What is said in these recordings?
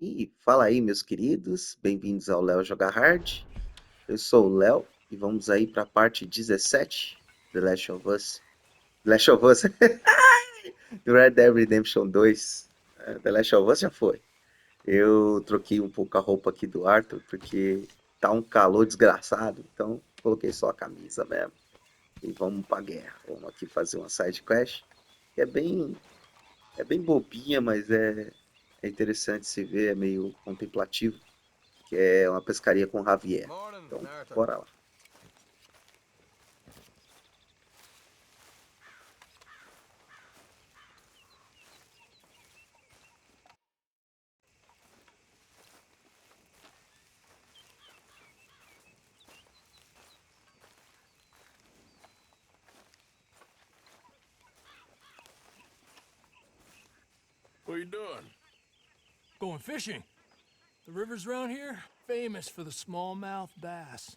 E fala aí, meus queridos, bem-vindos ao Léo Joga Hard. Eu sou o Léo e vamos aí para a parte 17 The Last of Us. The Last of Us, do Red Dead Redemption 2. The Last of Us já foi. Eu troquei um pouco a roupa aqui do Arthur porque tá um calor desgraçado, então coloquei só a camisa mesmo. E vamos pra guerra. Vamos aqui fazer uma side quest que é bem bobinha, mas é interessante se ver, é meio contemplativo, que é uma pescaria com Javier. Morning, Então, Arthur. bora lá. What are you doing? Going fishing. The rivers around here, famous for the smallmouth bass.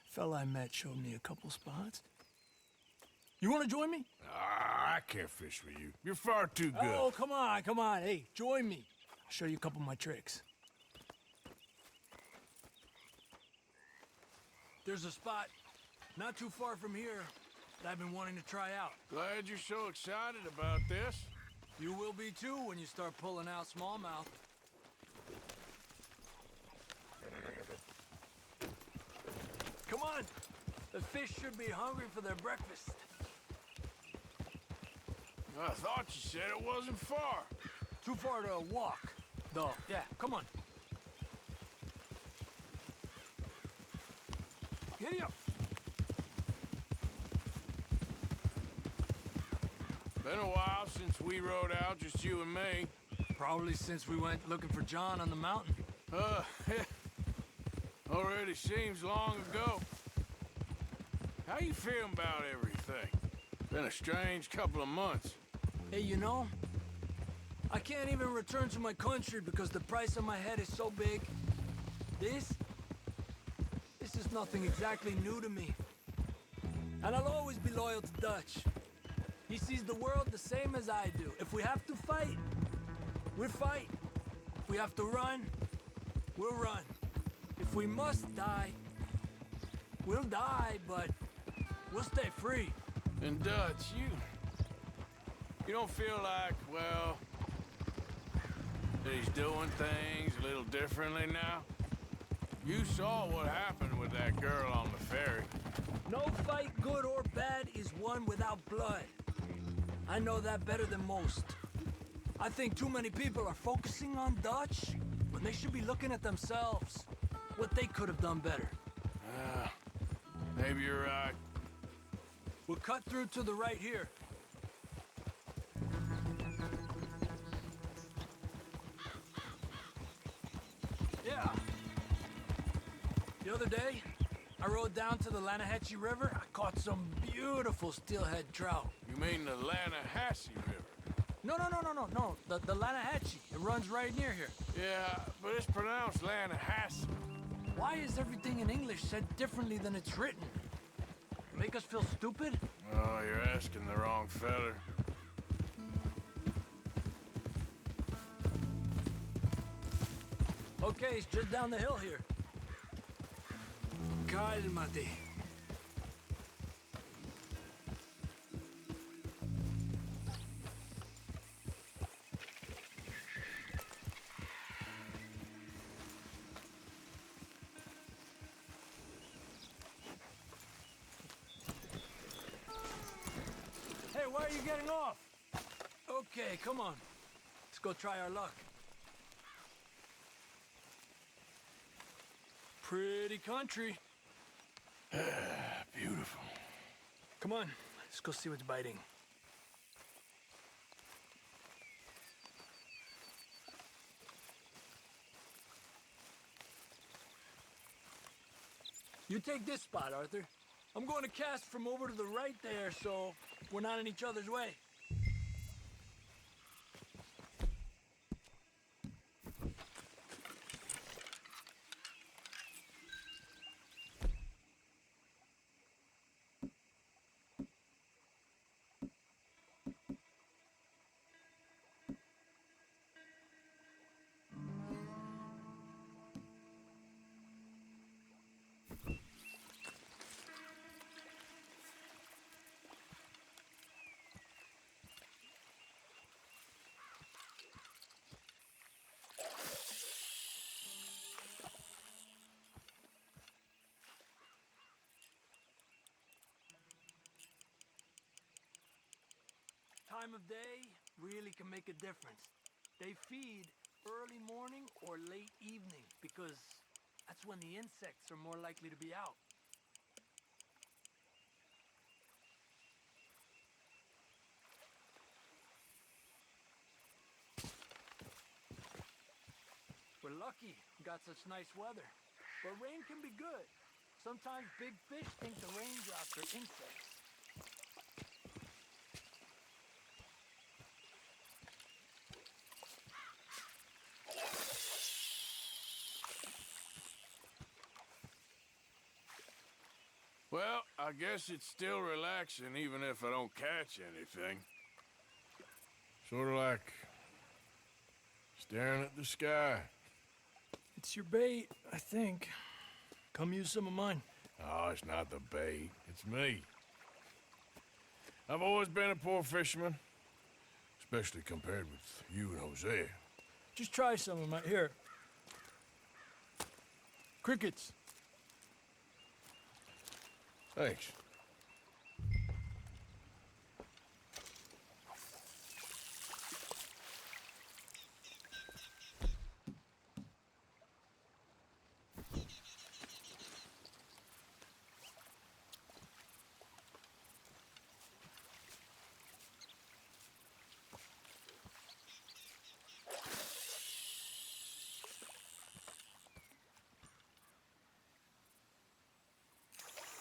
Fella I met showed me a couple spots. You want to join me? I can't fish with you. You're far too good. Oh, come on, come on. Hey, join me. I'll show you a couple of my tricks. There's a spot not too far from here that I've been wanting to try out. Glad you're so excited about this. You will be too when you start pulling out smallmouth. Come on. The fish should be hungry for their breakfast. I thought you said it wasn't far. Too far to walk, though. Yeah, come on. Giddy up. Been a while since we rode out, just you and me. Probably since we went looking for John on the mountain. Already seems long ago. How you feeling about everything? Been a strange couple of months. Hey, you know, I can't even return to my country because the price on my head is so big. This is nothing exactly new to me. And I'll always be loyal to Dutch. He sees the world the same as I do. If we have to fight, we'll fight. If we have to run, we'll run. If we must die, we'll die, but we'll stay free. And Dutch, you don't feel like, well, that he's doing things a little differently now? You saw what happened with that girl on the ferry. No fight, good or bad, is won without blood. I know that better than most. I think too many people are focusing on Dutch when they should be looking at themselves. What they could have done better. Maybe you're right. We'll cut through to the right here. Yeah. The other day, I rode down to the Lanahatchee River. I caught some beautiful steelhead trout. You mean the Lanahatchee River? No. The Lanahatchee. It runs right near here. Yeah, but it's pronounced Lanahatchee. Why is everything in English said differently than it's written? Make us feel stupid? Oh, you're asking the wrong feller. Okay, it's just down the hill here. Cálmate. Hey, why are you getting off? Okay, come on. Let's go try our luck. Pretty country. Beautiful. Come on, let's go see what's biting. You take this spot, Arthur. I'm going to cast from over to the right there, so we're not in each other's way. time of day really can make a difference. They feed early morning or late evening because that's when the insects are more likely to be out. We're lucky we got such nice weather. But rain can be good. Sometimes big fish think the raindrops are insects. Well, I guess it's still relaxing even if I don't catch anything. Sort of like staring at the sky. It's your bait, I think. Come use some of mine. Oh, it's not the bait. It's me. I've always been a poor fisherman. Especially compared with you and Jose. Just try some of mine. Here. Crickets. Thanks.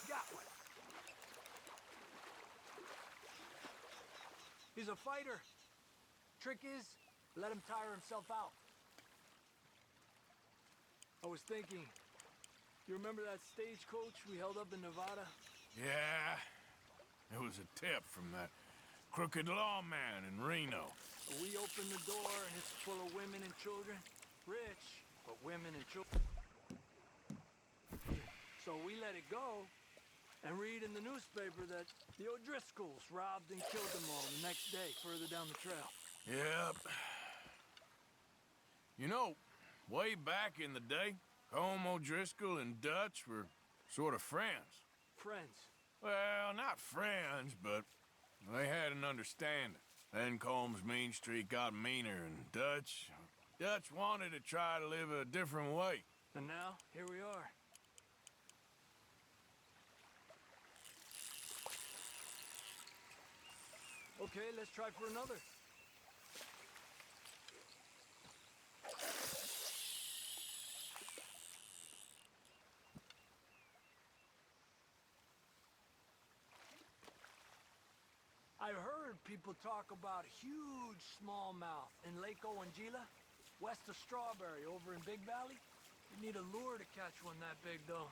Got one. He's a fighter. Trick is, let him tire himself out. I was thinking, you remember that stagecoach we held up in Nevada? Yeah. It was a tip from that crooked lawman in Reno. We opened the door and it's full of women and children. Rich, but women and children. So we let it go and read in the newspaper that the O'Driscolls robbed and killed them all the next day further down the trail. Yep. You know, way back in the day, Colm O'Driscoll and Dutch were sort of friends. Friends. Well, not friends, but they had an understanding. Then Colm's mean streak got meaner, and Dutch wanted to try to live a different way. And now, here we are. Okay, let's try for another. I've heard people talk about huge smallmouth in Lake Owanjila, west of Strawberry, over in Big Valley. You need a lure to catch one that big, though.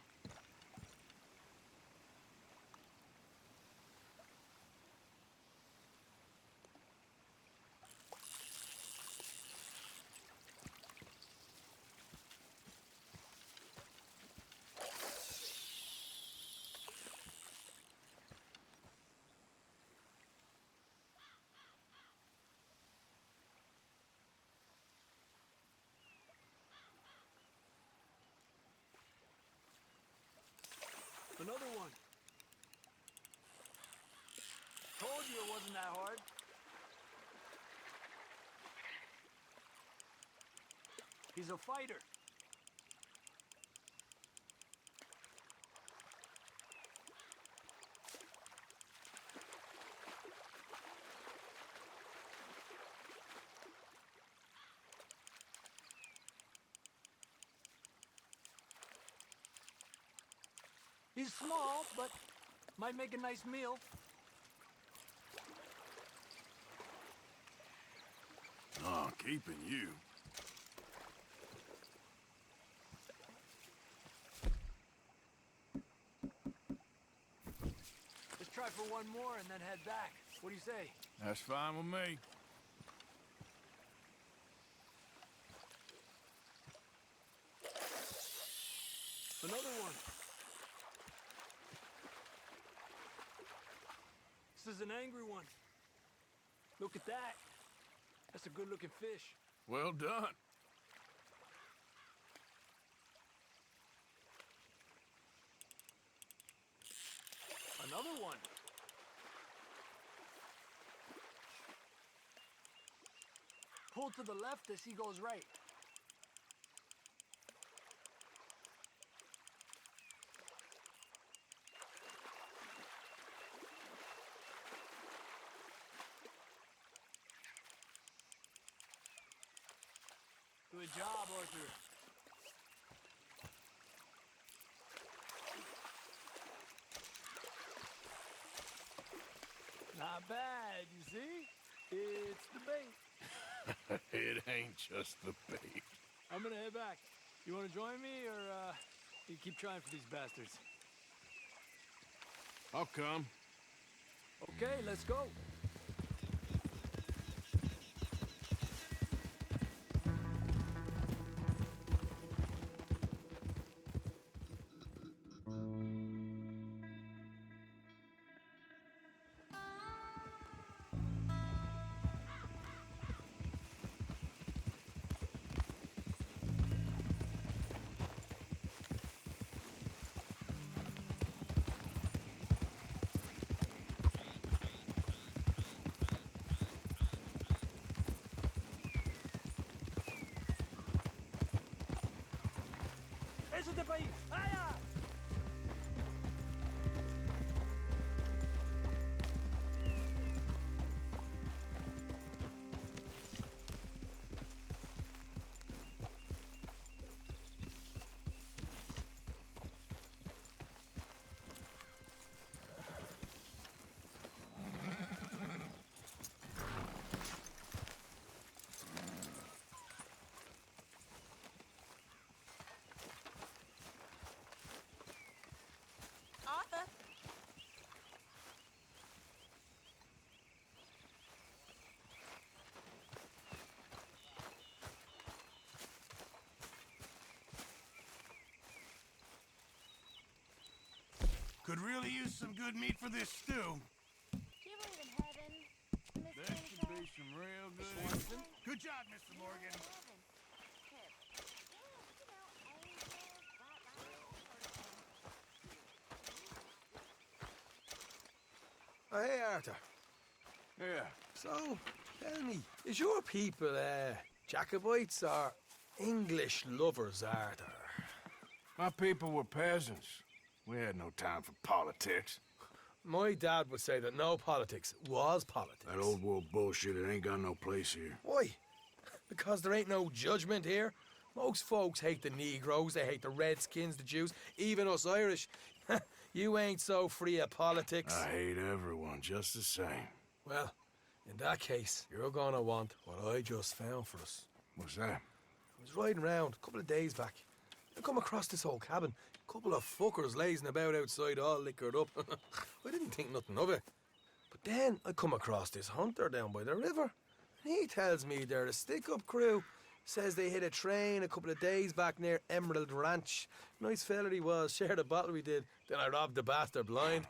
Another one. Told you it wasn't that hard. He's a fighter. He's small, but might make a nice meal. Oh, keeping you. Let's try for one more and then head back. What do you say? That's fine with me. Another one. This is an angry one. Look at that. That's a good-looking fish. Well done. Another one. pull to the left as he goes right. Good job, Arthur. Not bad, you see? It's the bait. It ain't just the bait. I'm gonna head back. You wanna join me, or, you keep trying for these bastards? I'll come. Okay, let's go. Eso te país. ¡Allá! Arthur. Could really use some good meat for this stew. Do you believe in heaven, Mr. There should be some real good. Good job, Mr. Morgan. Oh, hey, Arthur. Yeah. So, tell me, is your people, Jacobites or English lovers, Arthur? My people were peasants. We had no time for politics. My dad would say that no politics was politics. That old world bullshit, it ain't got no place here. Why? Because there ain't no judgment here. Most folks hate the Negroes, they hate the Redskins, the Jews, even us Irish. You ain't so free of politics. I hate everyone just the same. Well, in that case, you're gonna want what I just found for us. What's that? I was riding around a couple of days back. I come across this old cabin. A couple of fuckers lazing about outside all liquored up. I didn't think nothing of it. But then I come across this hunter down by the river. And he tells me they're a stick-up crew. Says they hit a train a couple of days back near Emerald Ranch. Nice fella he was, shared a bottle we did. Then I robbed the bastard blind.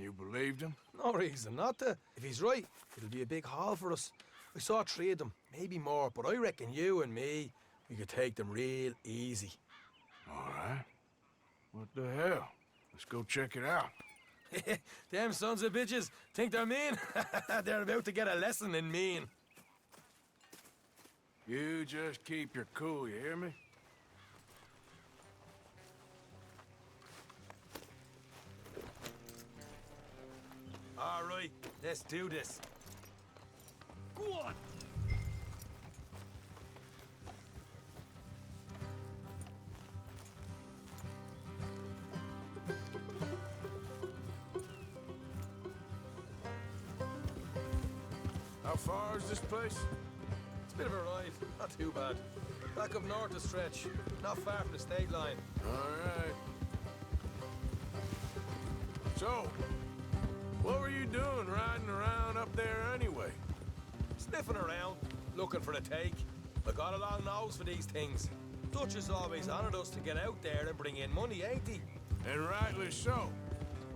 You believed him? No reason not to. If he's right, it'll be a big haul for us. I saw 3 of them, maybe more, but I reckon you and me, we could take them real easy. All right. What the hell? Let's go check it out. Them sons of bitches think they're mean. They're about to get a lesson in mean. You just keep your cool, you hear me? All right, let's do this. Go on. How far is this place? It's a bit of a ride, not too bad. Back up north a stretch, not far from the state line. All right. So, what were you doing riding around up there anyway? Sniffing around, looking for the take. I got a long nose for these things. Dutch has always honoured us to get out there and bring in money, ain't he? And rightly so.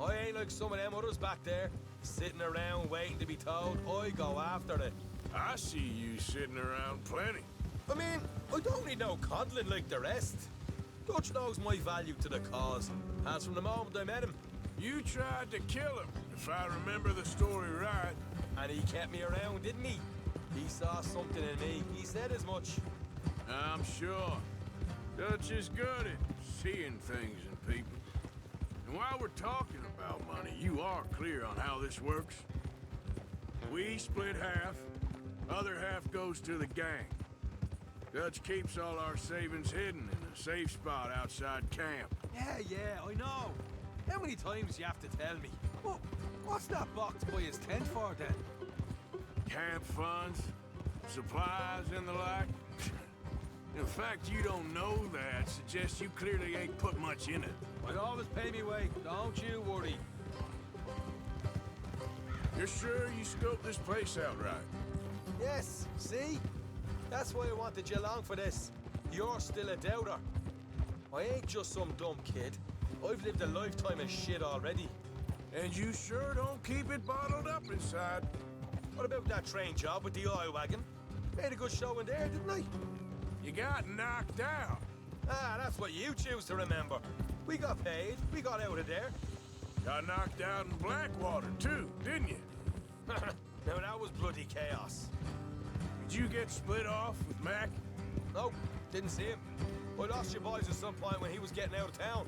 I ain't like some of them others back there, sitting around waiting to be told. I go after it. I see you sitting around plenty. I mean, I don't need no coddling like the rest. Dutch knows my value to the cause, as from the moment I met him. You tried to kill him, if I remember the story right. And he kept me around, didn't he? He saw something in me. He said as much. I'm sure. Dutch is good at seeing things in people. And while we're talking about money, you are clear on how this works? We split half, other half goes to the gang. Dutch keeps all our savings hidden in a safe spot outside camp. Yeah, I know. How many times you have to tell me? What's that box by his tent for, then? Camp funds, supplies, and the like. In fact, you don't know that suggests you clearly ain't put much in it. I always pay me way. Don't you worry. You're sure you scoped this place out right? Yes, see? That's why I wanted you along for this. You're still a doubter. I ain't just some dumb kid. I've lived a lifetime of shit already. And you sure don't keep it bottled up inside. What about that train job with the oil wagon? Made a good show in there, didn't I? You got knocked out. Ah, that's what you choose to remember. We got paid. We got out of there. Got knocked out in Blackwater, too, didn't you? Now, that was bloody chaos. Did you get split off with Mac? Nope, didn't see him. I lost your boys at some point when he was getting out of town.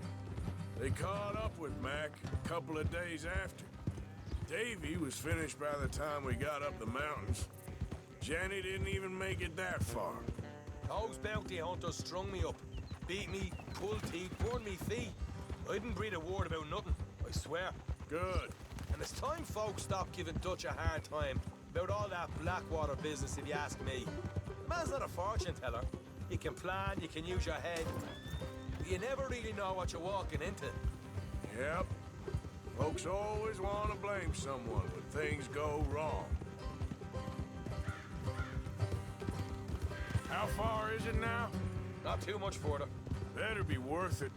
They caught up with Mac a couple of days after. Davy was finished by the time we got up the mountains. Jenny didn't even make it that far. Those bounty hunters strung me up. Beat me, pulled teeth, burned me feet. I didn't breathe a word about nothing, I swear. Good. And it's time folks stop giving Dutch a hard time about all that Blackwater business, if you ask me. The man's not a fortune teller. You can plan, you can use your head. But you never really know what you're walking into. Yep. Folks always want to blame someone when things go wrong. How far is it now? Not too much further. Better be worth it.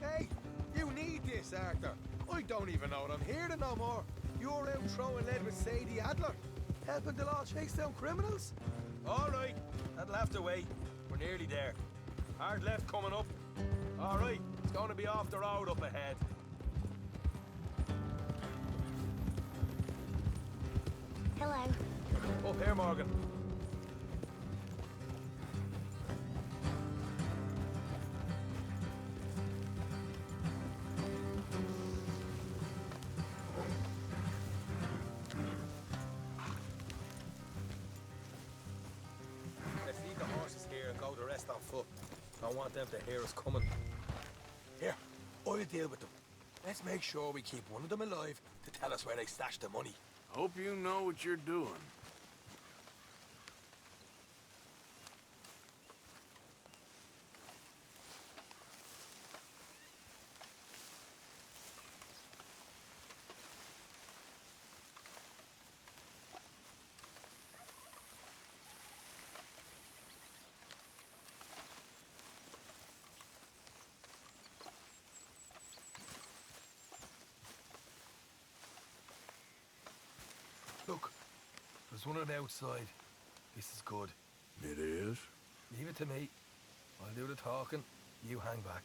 Hey, you need this, Arthur. I don't even know what I'm hearing no more. You're out throwing lead with Sadie Adler, helping the law chase down criminals? All right, that'll have to wait. We're nearly there. Hard left coming up. All right, it's going to be off the road up ahead. Hello. Up here, Morgan. Let's leave the horses here and go the rest on foot. Don't want them to hear us coming. Here, I'll deal with them. Let's make sure we keep one of them alive to tell us where they stashed the money. Hope you know what you're doing. Look, there's one on the outside. This is good. It is? Leave it to me. I'll do the talking. You hang back.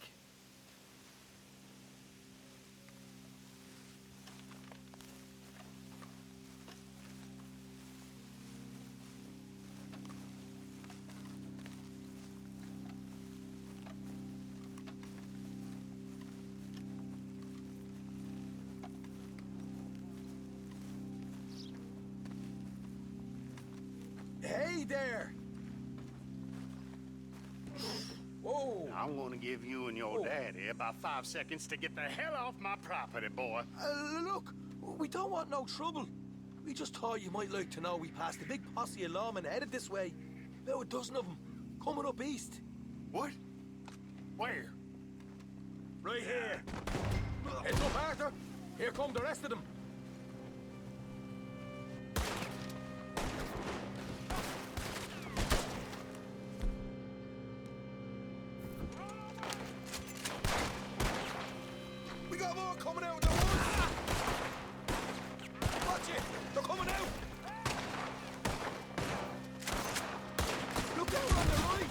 Hey there! Whoa! I'm gonna give you and your daddy about 5 seconds to get the hell off my property, boy. Look, we don't want no trouble. We just thought you might like to know we passed a big posse of lawmen headed this way. About a dozen of them, coming up east. What? Where? Right here. Heads up, Arthur. Here come the rest of them. We got more coming out of the woods. Watch it. They're coming out. Look out on the right.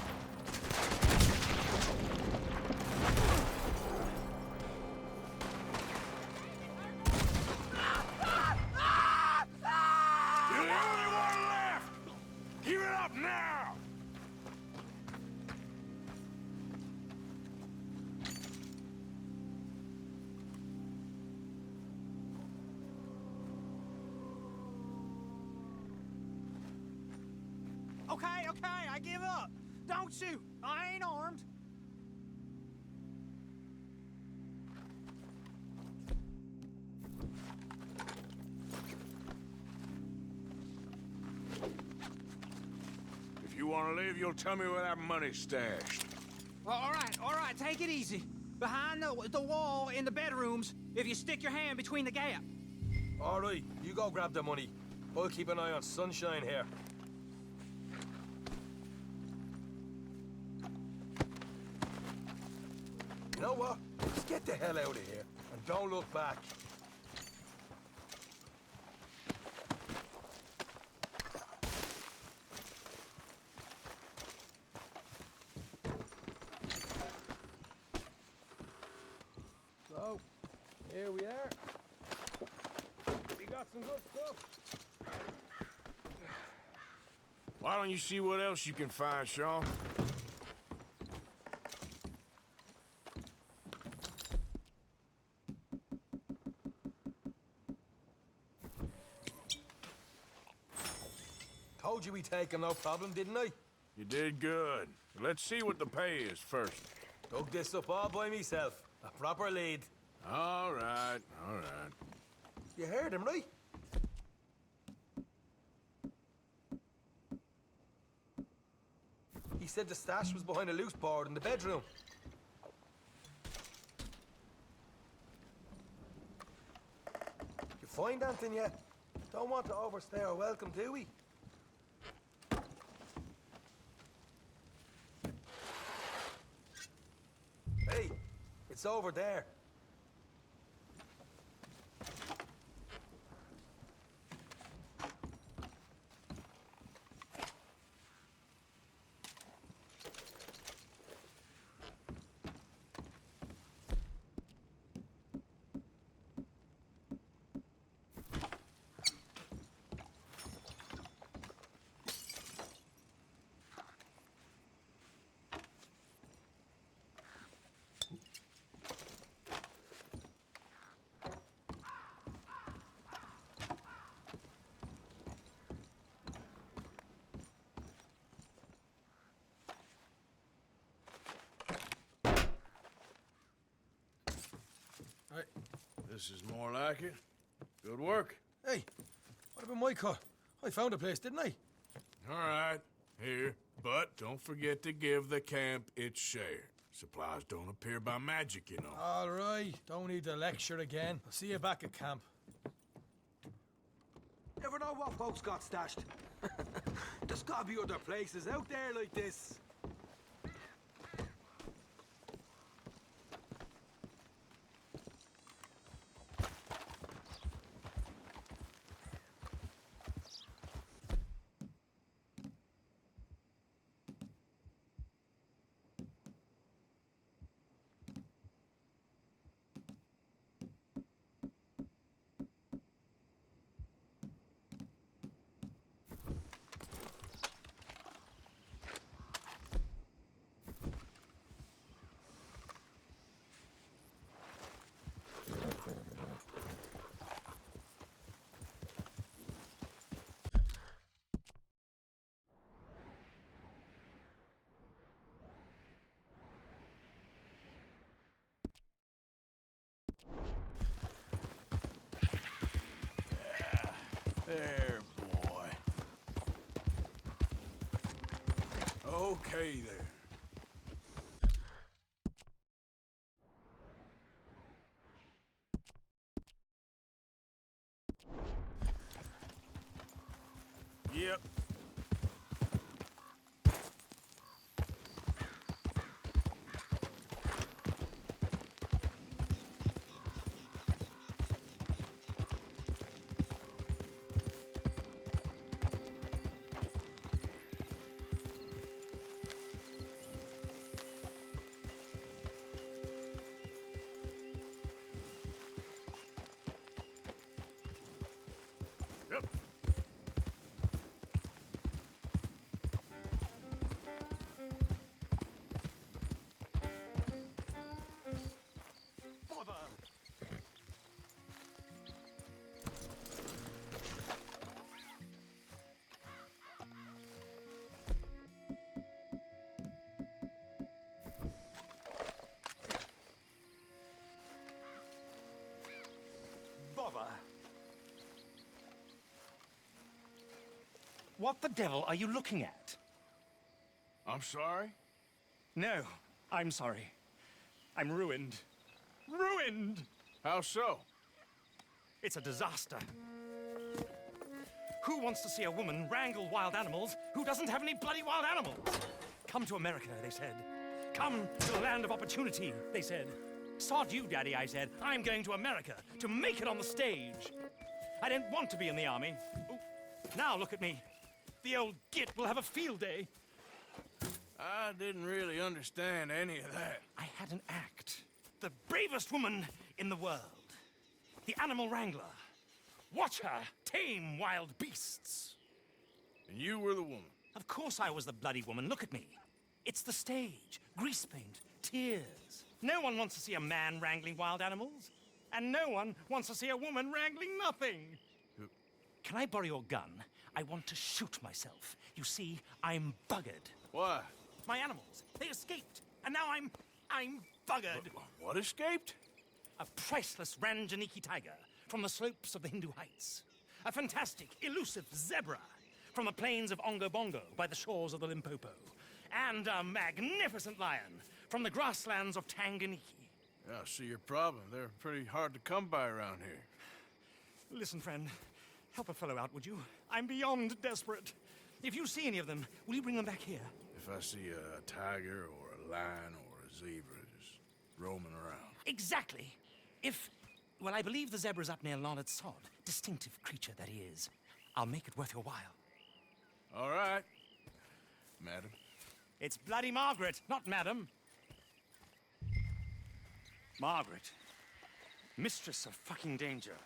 I give up. Don't shoot. I ain't armed. If you want to leave, you'll tell me where that money's stashed. All right, take it easy. Behind the wall in the bedrooms, if you stick your hand between the gap. All right, you go grab the money. I'll keep an eye on Sunshine here. You know what? Just get the hell out of here and don't look back. So, here we are. We got some good stuff. Why don't you see what else you can find, Sean? Told you we'd take him, no problem, didn't I? You did good. Let's see what the pay is first. Dug this up all by myself. A proper lead. All right, all right. You heard him, right? He said the stash was behind a loose board in the bedroom. You find anything yet? Don't want to overstay our welcome, do we? Hey, it's over there. Hey, this is more like it. Good work. Hey, what about my car? I found a place, didn't I? All right, here. But don't forget to give the camp its share. Supplies don't appear by magic, you know. All right, don't need to lecture again. I'll see you back at camp. Never know what folks got stashed. There's gotta be other places out there like this. There, boy. Okay, there. Yep. Yep. What the devil are you looking at? I'm sorry? No, I'm sorry. I'm ruined. Ruined! How so? It's a disaster. Who wants to see a woman wrangle wild animals who doesn't have any bloody wild animals? Come to America, they said. Come to the land of opportunity, they said. Sod you, Daddy, I said. I'm going to America to make it on the stage. I don't want to be in the army. Ooh, now look at me. The old git will have a field day. I didn't really understand any of that. I had an act. The bravest woman in the world. The animal wrangler. Watch her tame wild beasts. And you were the woman. Of course I was the bloody woman. Look at me. It's the stage. Grease paint. Tears. No one wants to see a man wrangling wild animals. And no one wants to see a woman wrangling nothing. Can I borrow your gun? I want to shoot myself. You see, I'm buggered. Why? My animals, they escaped. And now I'm buggered. What escaped? A priceless Ranjaniki tiger from the slopes of the Hindu Heights. A fantastic, elusive zebra from the plains of Ongo Bongo by the shores of the Limpopo. And a magnificent lion from the grasslands of Tanganyika. Yeah, I see your problem. They're pretty hard to come by around here. Listen, friend, help a fellow out, would you? I'm beyond desperate. If you see any of them, will you bring them back here? If I see a tiger or a lion or a zebra just roaming around. Exactly. Well, I believe the zebra's up near Larned Sod. Distinctive creature that he is. I'll make it worth your while. All right, madam. It's bloody Margaret, not madam. Margaret. Mistress of fucking danger.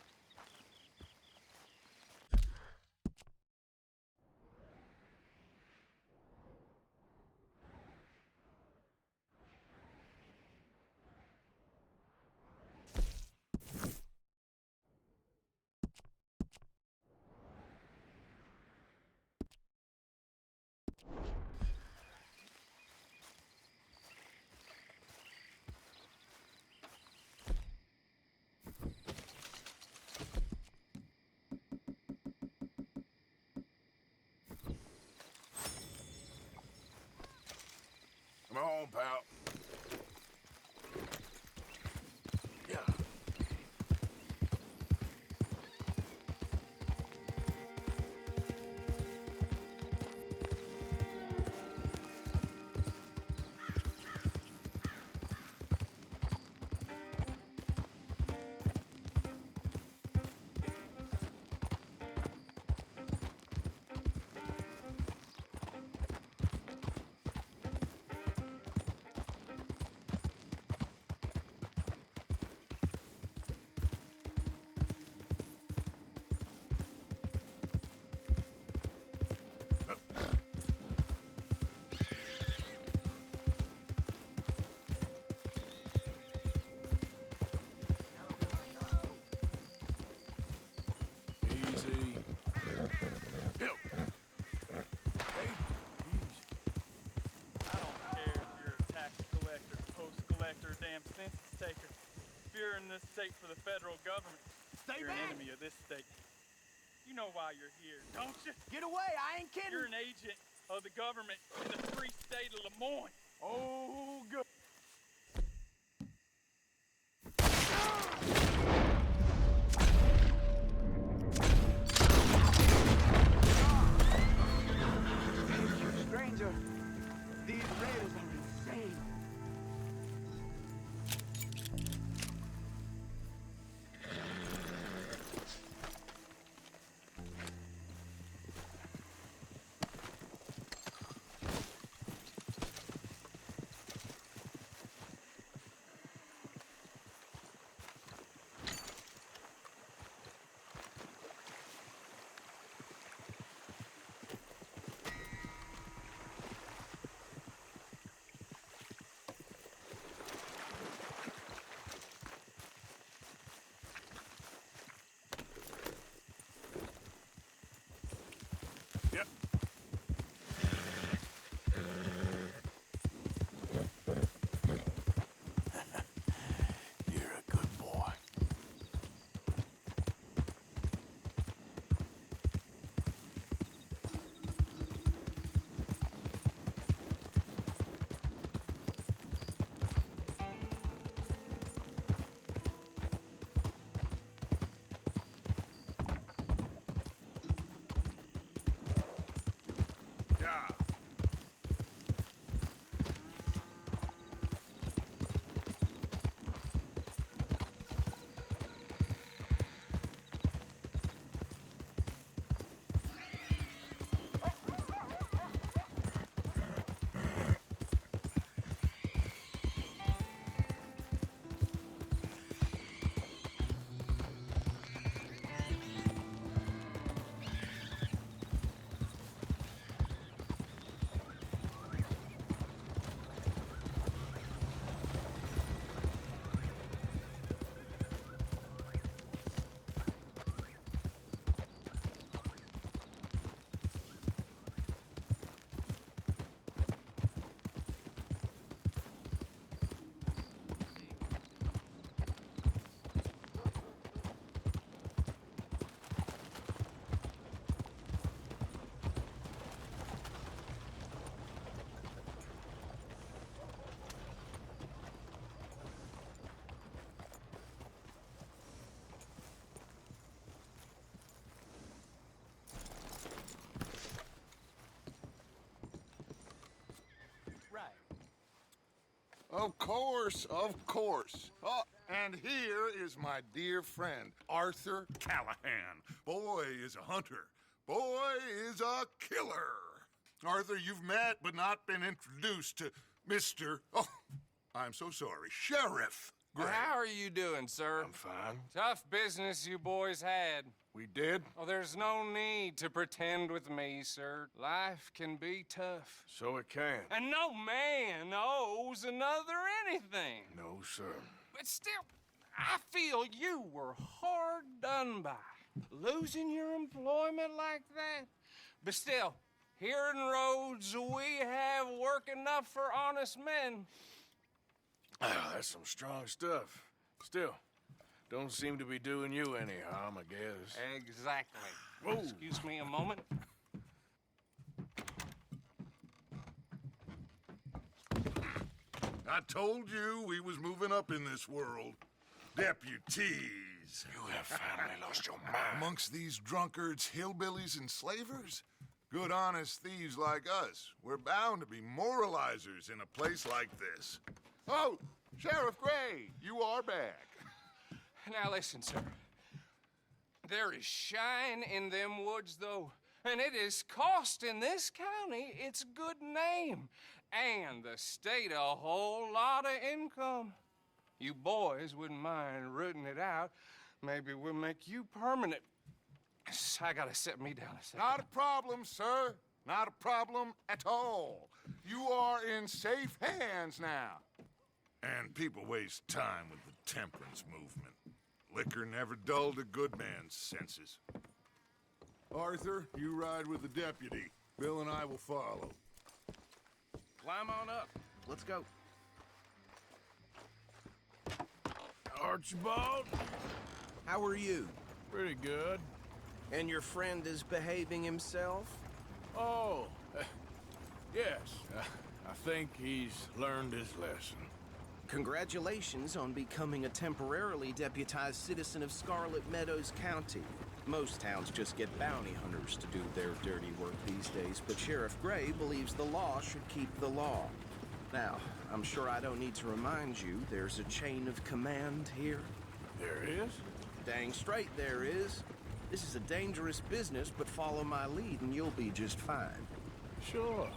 Come on, pal. Yeah. Easy. Help. Hey, easy. I don't care if you're a tax collector, post collector, damn census taker. If you're in this state for the federal government, you're an enemy of this state. You know why you're here, don't you? Get away, I ain't kidding. You're an agent of the government in the free state of Lemoyne. Oh, good. Stranger, these raiders are insane. Of course, of course. Oh, and here is my dear friend, Arthur Callahan. Boy is a hunter. Boy is a killer. Arthur, you've met but not been introduced to Mr. Oh, I'm so sorry, Sheriff Gray. How are you doing, sir? I'm fine. Tough business you boys had. We did? Oh, there's no need to pretend with me, sir. Life can be tough. So it can. And no man owes another anything. No, sir. But still, I feel you were hard done by. Losing your employment like that. But still, here in Rhodes, we have work enough for honest men. Ah, that's some strong stuff. Still, don't seem to be doing you any harm, I guess. Exactly. Whoa. Excuse me a moment. I told you we was moving up in this world. Deputies. You have finally lost your mind. Amongst these drunkards, hillbillies, and slavers? Good honest thieves like us. We're bound to be moralizers in a place like this. Oh, Sheriff Gray, you are back. Now listen, sir. There is shine in them woods, though, and it is costing this county its good name and the state a whole lot of income. You boys wouldn't mind rooting it out. Maybe we'll make you permanent. I gotta set me down a second. Not a problem, sir. Not a problem at all. You are in safe hands now. And people waste time with the temperance movement. Liquor never dulled a good man's senses. Arthur, you ride with the deputy. Bill and I will follow. Climb on up. Let's go. Archibald? How are you? Pretty good. And your friend is behaving himself? Oh, yes. I think he's learned his lesson. Congratulations on becoming a temporarily deputized citizen of Scarlet Meadows County. Most towns just get bounty hunters to do their dirty work these days, but Sheriff Gray believes the law should keep the law. Now, I'm sure I don't need to remind you there's a chain of command here. There is? Dang straight there is. This is a dangerous business, but follow my lead and you'll be just fine. Sure.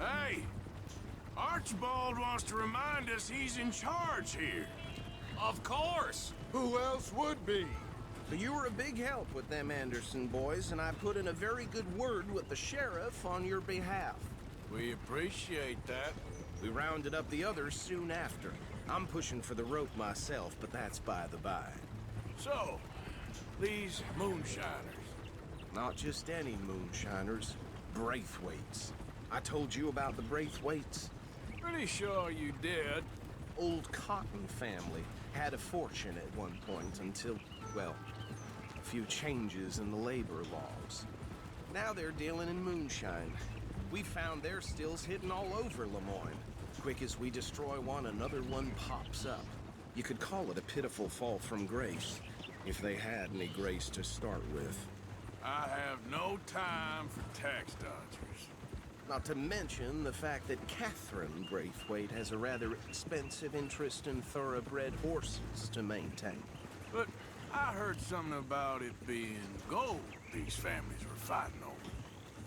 Hey! Archibald wants to remind us he's in charge here. Of course. Who else would be? So you were a big help with them Anderson boys, and I put in a very good word with the sheriff on your behalf. We appreciate that. We rounded up the others soon after. I'm pushing for the rope myself, but that's by the by. So, these moonshiners. Not just any moonshiners, Braithwaites. I told you about the Braithwaites. Pretty sure you did. Old Cotton family had a fortune at one point until, well, a few changes in the labor laws. Now they're dealing in moonshine. We found their stills hidden all over Lemoyne. Quick as we destroy one, another one pops up. You could call it a pitiful fall from grace, if they had any grace to start with. I have no time for tax dodgers. Not to mention the fact that Catherine Braithwaite has a rather expensive interest in thoroughbred horses to maintain. But I heard something about it being gold these families were fighting over.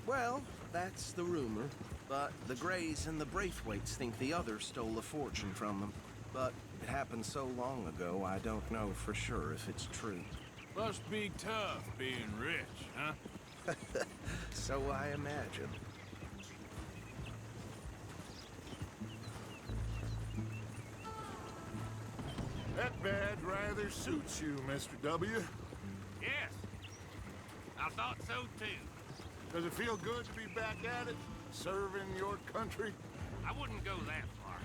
Well, that's the rumor. But the Grays and the Braithwaites think the other stole a fortune from them. But it happened so long ago, I don't know for sure if it's true. Must be tough being rich, huh? So I imagine. That badge rather suits you, Mr. W. Yes, I thought so too. Does it feel good to be back at it, serving your country? I wouldn't go that far.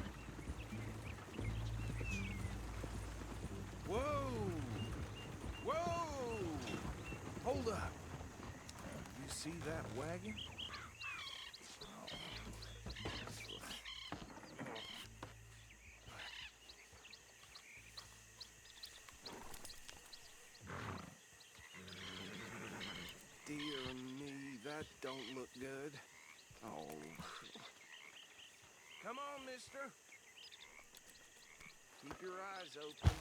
Whoa! Whoa! Hold up. You see that wagon? Dear me, that don't look good. Oh. Come on, mister. Keep your eyes open.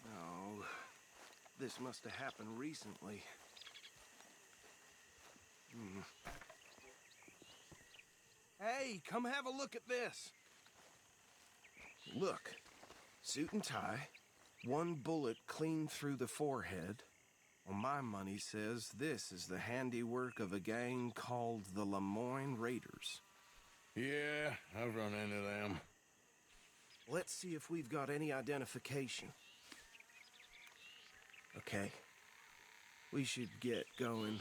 Oh, this must have happened recently. Hey, come have a look at this. Look, suit and tie, one bullet clean through the forehead. Well, my money says this is the handiwork of a gang called the Lemoyne Raiders. Yeah, I've run into them. Let's see if we've got any identification. Okay, we should get going.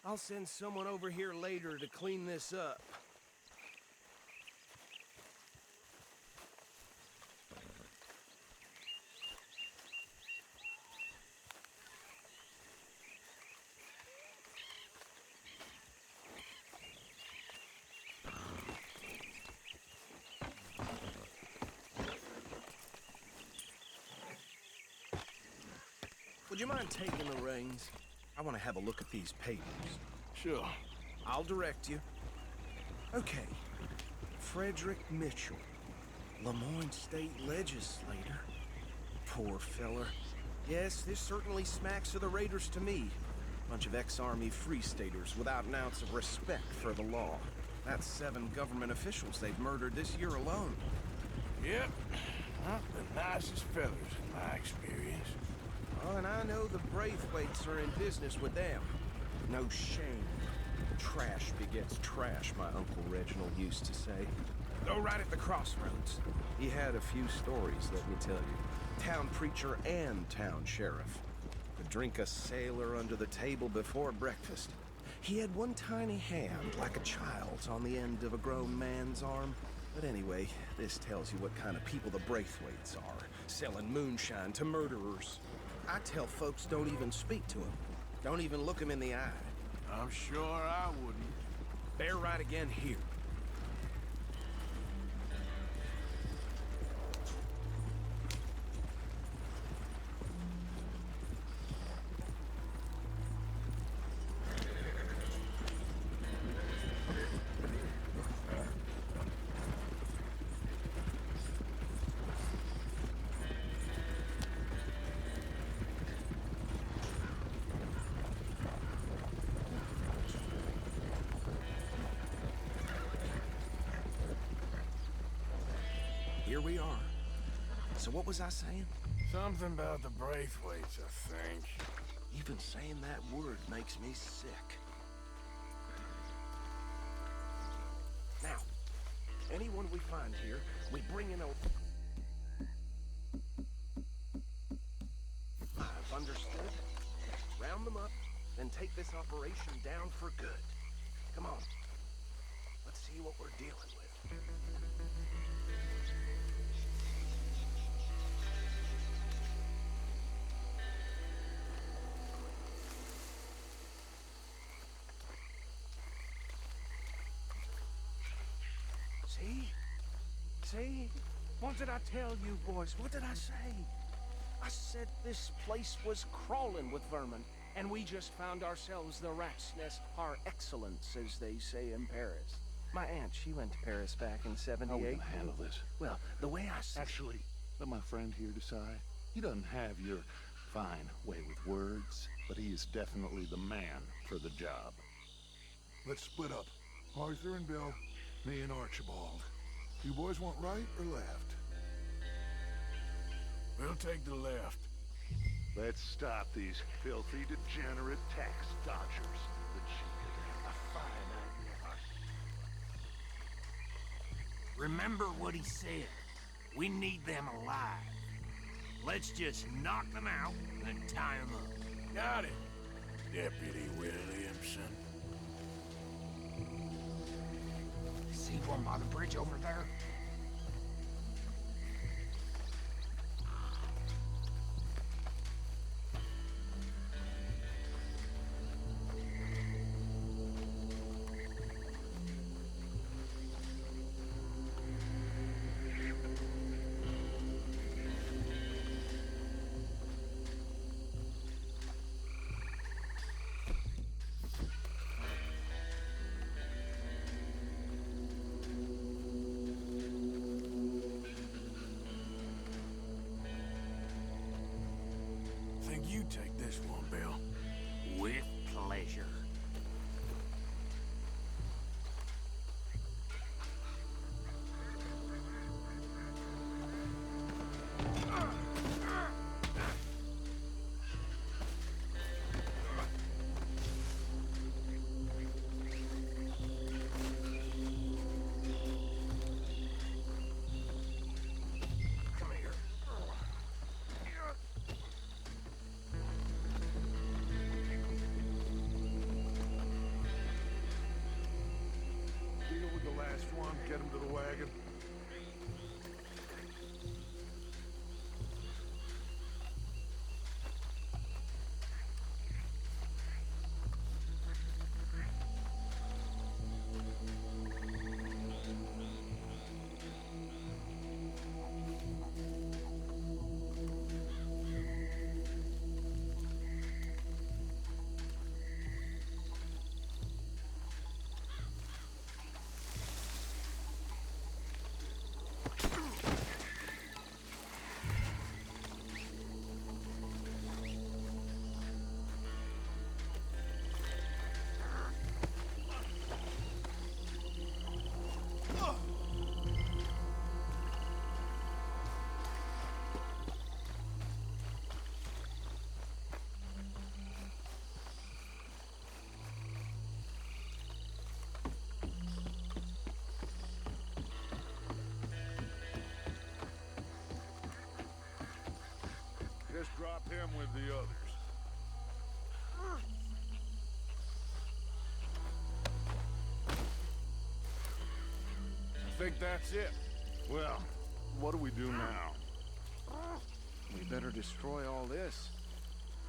I'll send someone over here later to clean this up. Would you mind taking the reins? I want to have a look at these papers. Sure. I'll direct you. Okay. Frederick Mitchell, Lemoyne State Legislator. Poor feller. Yes, this certainly smacks of the Raiders to me. Bunch of ex-Army Free Staters without an ounce of respect for the law. That's 7 government officials they've murdered this year alone. Yep. Not the nicest fellas in my experience. Oh, and I know the Braithwaites are in business with them. No shame. Trash begets trash, my Uncle Reginald used to say. Go right at the crossroads. He had a few stories, let me tell you. Town preacher and town sheriff. Could drink a sailor under the table before breakfast. He had one tiny hand, like a child's, on the end of a grown man's arm. But anyway, this tells you what kind of people the Braithwaites are, selling moonshine to murderers. I tell folks don't even speak to him. Don't even look him in the eye. I'm sure I wouldn't. Bear right again here. Here we are. So what was I saying? Something about the Braithwaites, I think. Even saying that word makes me sick. Now, anyone we find here, we bring in a... I've understood. Round them up, then take this operation down for good. Come on. Let's see what we're dealing with. See? What did I tell you, boys? What did I say? I said this place was crawling with vermin, and we just found ourselves the rat's nest par excellence, as they say in Paris. My aunt, she went to Paris back in '78. How are we gonna handle this? Well, the way I see... Actually, let my friend here decide. He doesn't have your fine way with words, but he is definitely the man for the job. Let's split up. Arthur and Bill, me and Archibald. You boys want right or left? We'll take the left. Let's stop these filthy, degenerate tax dodgers. The chief, a fine idea. Remember what he said. We need them alive. Let's just knock them out and tie them up. Got it, Deputy Williamson. See one by the bridge over there? this one, Bill. With pleasure. Deal with the last one, get him to the wagon. Just drop him with the others. I think that's it. Well, what do we do now? We better destroy all this.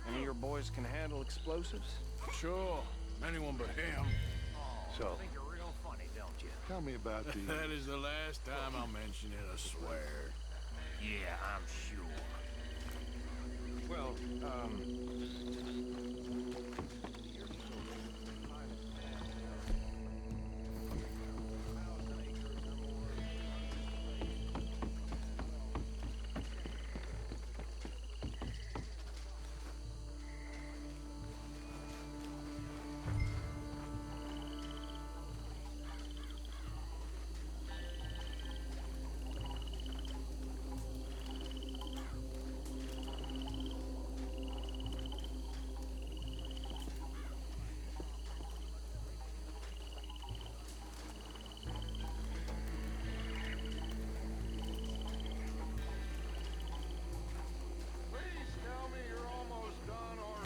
Any of your boys can handle explosives? Sure. Anyone but him. So, I think you're real funny, don't you? tell me about the... That is the last time I'll mention it, I swear. Yeah, I'm sure. Well, Please tell me you're almost done, or...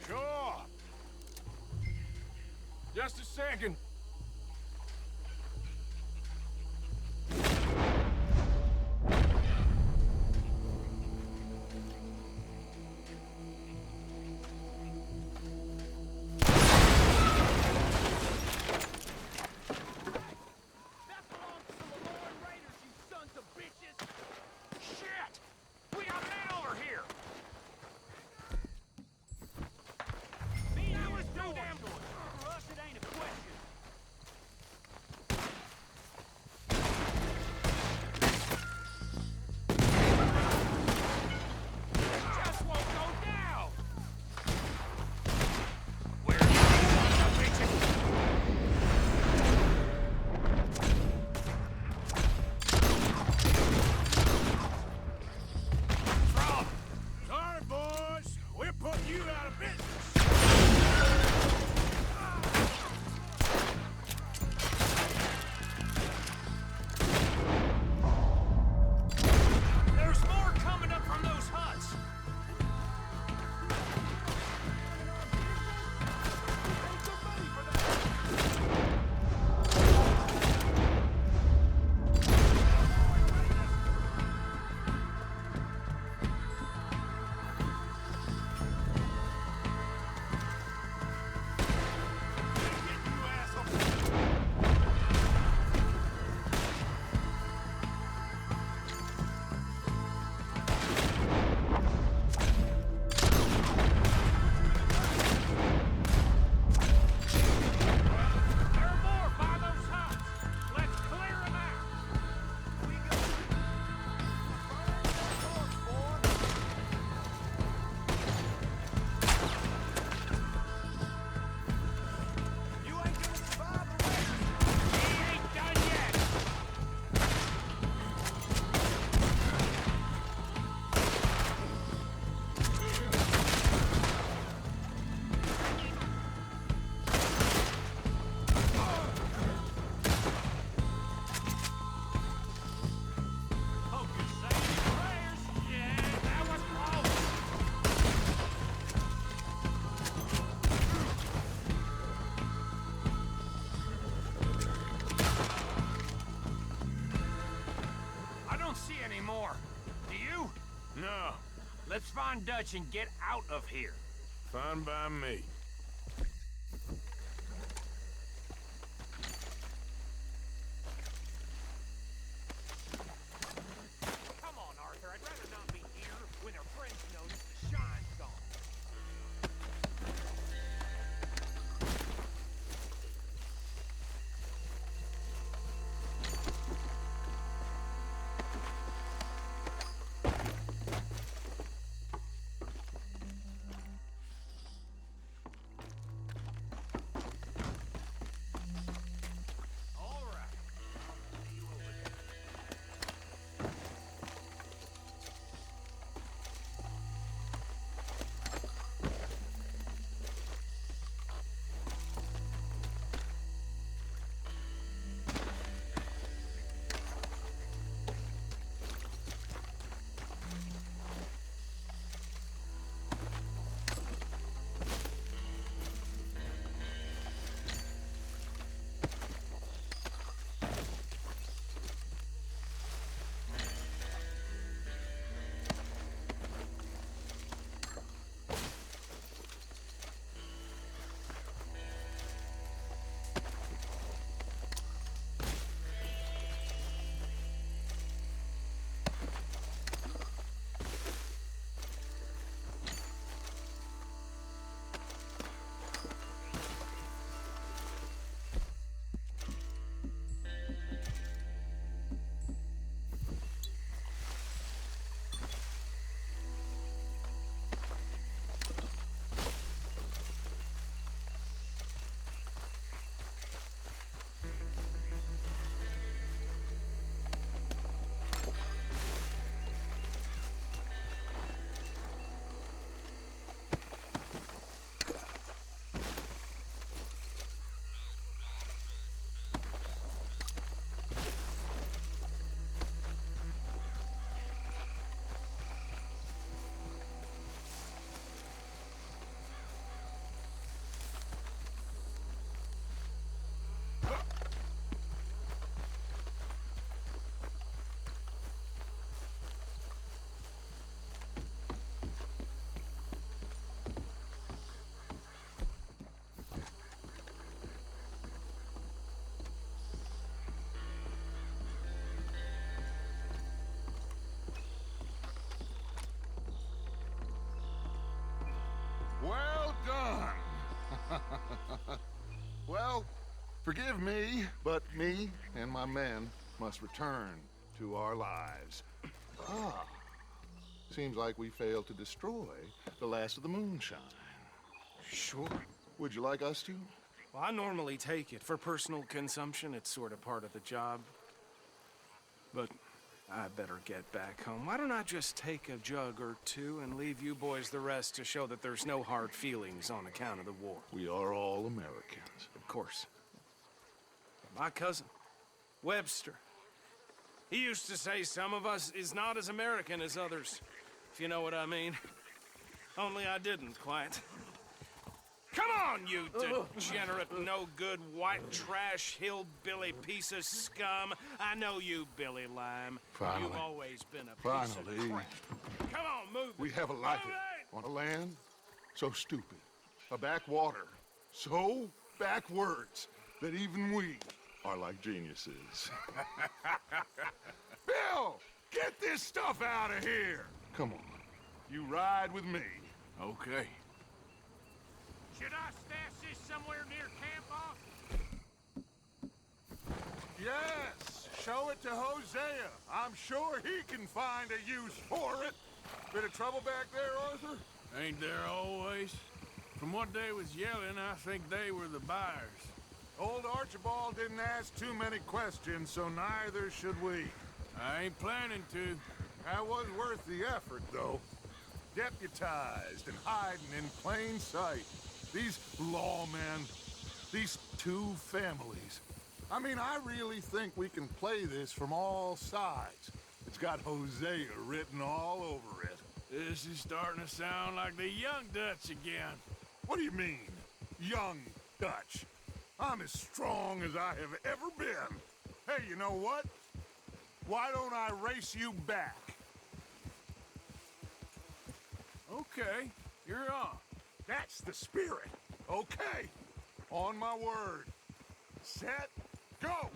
Sure. Just a second. That belongs to the Lord Raiders, you sons of bitches! Shit! We got men over here! Me and you is no damn good. For us, it ain't a question. Let's find Dutch and get out of here. Fine by me. Come on, Arthur. I'd rather not be here when their friends notice the shine's gone. All right. I'll see you over there. Well done. Well, forgive me, but me and my men must return to our lives. Ah, seems like we failed to destroy the last of the moonshine. Sure. Would you like us to? Well, I normally take it. For personal consumption, it's sort of part of the job. But I better get back home. Why don't I just take a jug or two and leave you boys the rest to show that there's no hard feelings on account of the war? We are all Americans. Of course. My cousin, Webster, he used to say some of us is not as American as others, if you know what I mean. Only I didn't quite. Come on, you degenerate, no-good, white trash, hillbilly piece of scum. I know you, Billy Lime. Finally. You've always been a piece of Finally. crap. Come on, move We it. have a life Move it! on a land so stupid, a backwater so backwards that even we are like geniuses. Bill, get this stuff out of here! Come on, you ride with me. Okay. Should I stash this somewhere near camp, boss? Yes, show it to Hosea. I'm sure he can find a use for it. Bit of trouble back there, Arthur? Ain't there always? From what they was yelling, I think they were the buyers. Old Archibald didn't ask too many questions, so neither should we. I ain't planning to. That was worth the effort, though. Deputized and hiding in plain sight. These lawmen, these two families. I mean, I really think we can play this from all sides. It's got Hosea written all over it. This is starting to sound like the young Dutch again. What do you mean, young Dutch? I'm as strong as I have ever been. Hey, you know what? Why don't I race you back? Okay, you're on. That's the spirit. Okay. On my word. Set, go!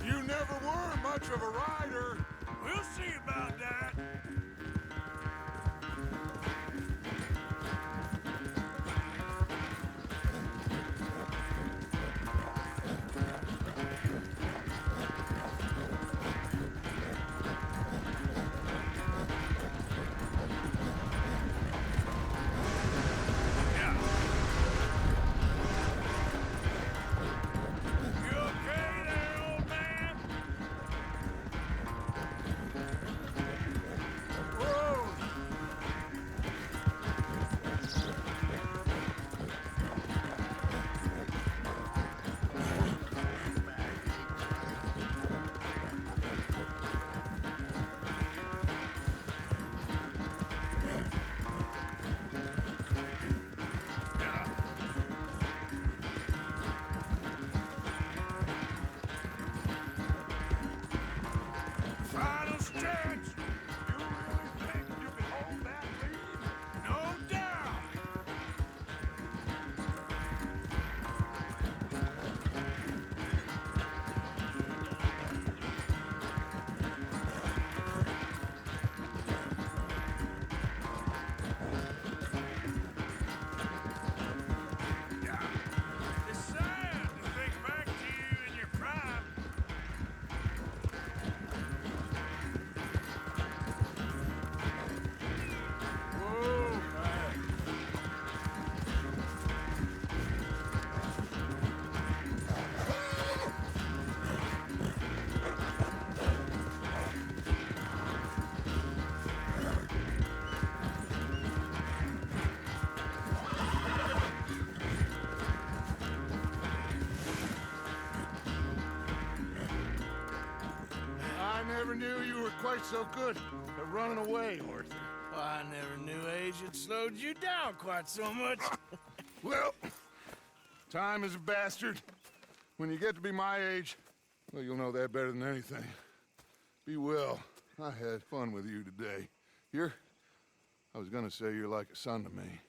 You never were much of a rider. We'll see about that. You okay there, old man? Whoa! Final stretch! You really think you can hold that lead? No doubt! It's sad to think back to you in your prime. Whoa, man. I never knew you were quite so good at running away, Arthur. I never knew age had slowed you down quite so much. Well, time is a bastard. When you get to be my age, well, you'll know that better than anything. Be well. I had fun with you today. I was gonna say you're like a son to me.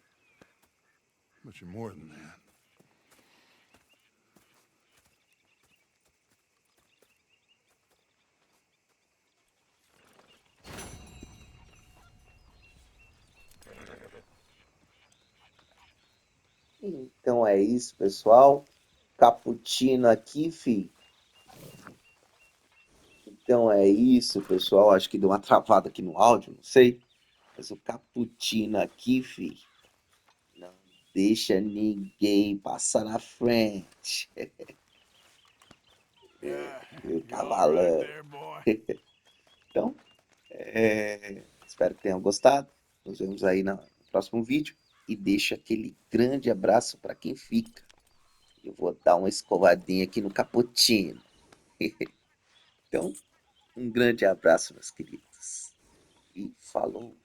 But you're more than that. Então é isso, pessoal. Cappuccino aqui, fi. Então é isso, pessoal. Acho que deu uma travada aqui no áudio, não sei. Mas o cappuccino aqui, fi, não deixa ninguém passar na frente. Meu You all right cavalão. there, boy? Então, espero que tenham gostado. Nos vemos aí no próximo vídeo. E deixa aquele grande abraço para quem fica. Eu vou dar uma escovadinha aqui no cappuccino. Então, um grande abraço, meus queridos. E falou!